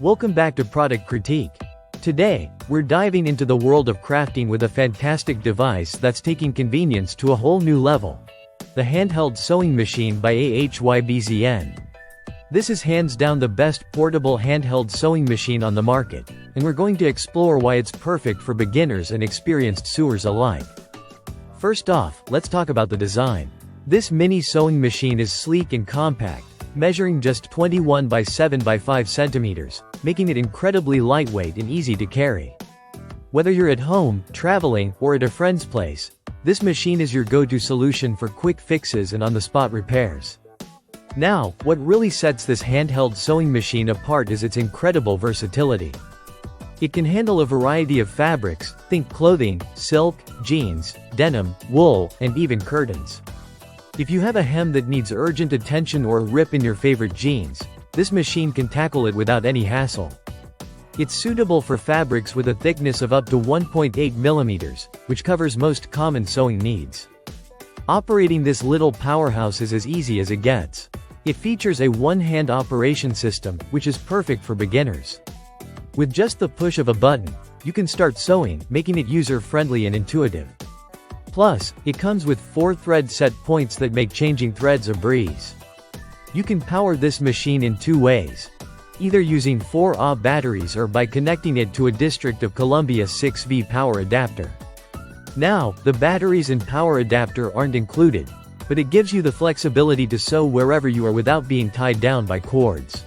Welcome back to Product Critique. Today, we're diving into the world of crafting with a fantastic device that's taking convenience to a whole new level. The Handheld Sewing Machine by AHYBZN. This is hands down the best portable handheld sewing machine on the market, and we're going to explore why it's perfect for beginners and experienced sewers alike. First off, let's talk about the design. This mini sewing machine is sleek and compact, measuring just 21 by 7 by 5 centimeters, making it incredibly lightweight and easy to carry. Whether you're at home, traveling, or at a friend's place, this machine is your go-to solution for quick fixes and on-the-spot repairs. Now, what really sets this handheld sewing machine apart is its incredible versatility. It can handle a variety of fabrics, think clothing, silk, jeans, denim, wool, and even curtains. If you have a hem that needs urgent attention or a rip in your favorite jeans, this machine can tackle it without any hassle. It's suitable for fabrics with a thickness of up to 1.8 millimeters, which covers most common sewing needs. Operating this little powerhouse is as easy as it gets. It features a one-hand operation system, which is perfect for beginners. With just the push of a button, you can start sewing, making it user-friendly and intuitive. Plus, it comes with 4 thread set points that make changing threads a breeze. You can power this machine in 2 ways. Either using 4Ah batteries or by connecting it to a District of Columbia 6V power adapter. Now, the batteries and power adapter aren't included, but it gives you the flexibility to sew wherever you are without being tied down by cords.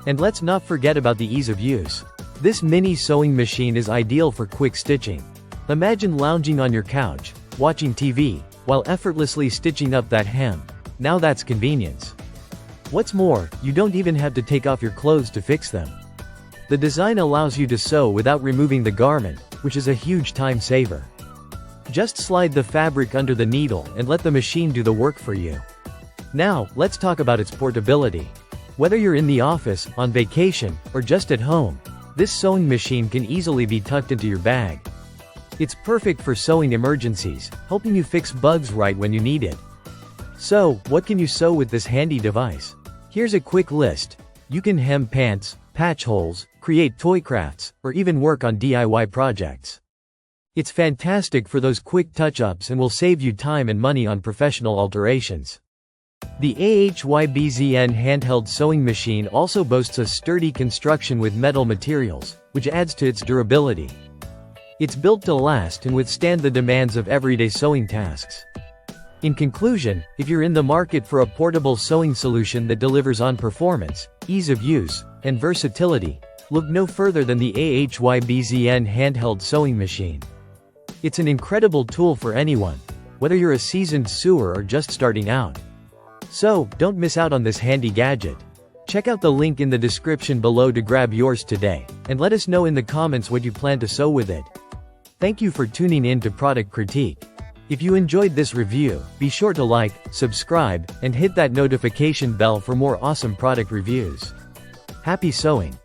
And let's not forget about the ease of use. This mini sewing machine is ideal for quick stitching. Imagine lounging on your couch, watching TV, while effortlessly stitching up that hem. Now that's convenience. What's more, you don't even have to take off your clothes to fix them. The design allows you to sew without removing the garment, which is a huge time saver. Just slide the fabric under the needle and let the machine do the work for you. Now, let's talk about its portability. Whether you're in the office, on vacation, or just at home, this sewing machine can easily be tucked into your bag. It's perfect for sewing emergencies, helping you fix bugs right when you need it. So, what can you sew with this handy device? Here's a quick list. You can hem pants, patch holes, create toy crafts, or even work on DIY projects. It's fantastic for those quick touch-ups and will save you time and money on professional alterations. The AHYBZN handheld sewing machine also boasts a sturdy construction with metal materials, which adds to its durability. It's built to last and withstand the demands of everyday sewing tasks. In conclusion, if you're in the market for a portable sewing solution that delivers on performance, ease of use, and versatility, look no further than the AHYBZN handheld sewing machine. It's an incredible tool for anyone, whether you're a seasoned sewer or just starting out. So, don't miss out on this handy gadget. Check out the link in the description below to grab yours today, and let us know in the comments what you plan to sew with it. Thank you for tuning in to Product Critique. If you enjoyed this review, be sure to like, subscribe, and hit that notification bell for more awesome product reviews. Happy sewing!